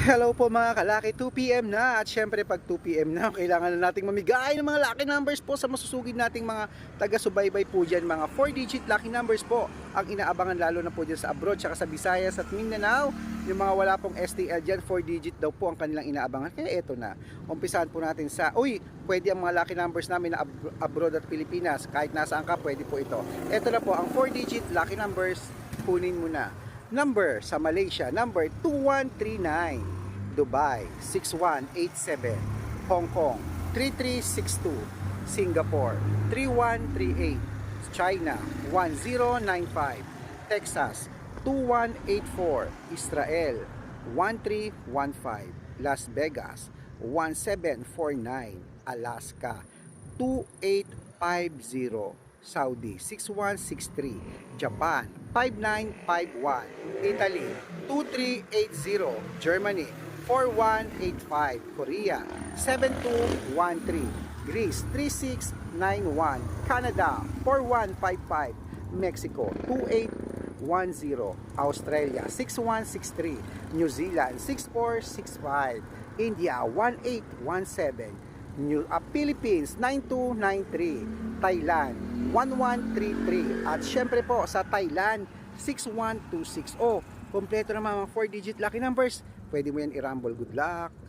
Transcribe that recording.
Hello po mga kalaki, 2pm na at syempre pag 2pm na kailangan na nating mamigay ng mga lucky numbers po sa masusugid nating mga taga-subaybay po dyan. Mga 4-digit lucky numbers po ang inaabangan lalo na po dyan sa abroad tsaka sa Visayas at Mindanao. Yung mga wala pong STL dyan, 4-digit daw po ang kanilang inaabangan. Kaya eto na, umpisahan po natin sa pwede ang mga lucky numbers namin na abroad at Pilipinas. Kahit nasaan ka, pwede po ito. Eto na po ang 4-digit lucky numbers, kunin mo na. Number sa Malaysia, number 2139, Dubai 6187, Hong Kong 3362, Singapore 3138, China 1095, Texas 2184, Israel 1315, Las Vegas 1749, Alaska 2850, Saudi 6163, Japan 5951, Italy 2380, Germany 4185, Korea 7213, Greece 3691, Canada 4155, Mexico 2810, Australia 6163, New Zealand 6465, India 1817, Philippines 9293, Thailand 1133, at syempre po sa Thailand 6126. Kompleto naman mga 4-digit lucky numbers. Pwede mo yan i-rumble. Good luck!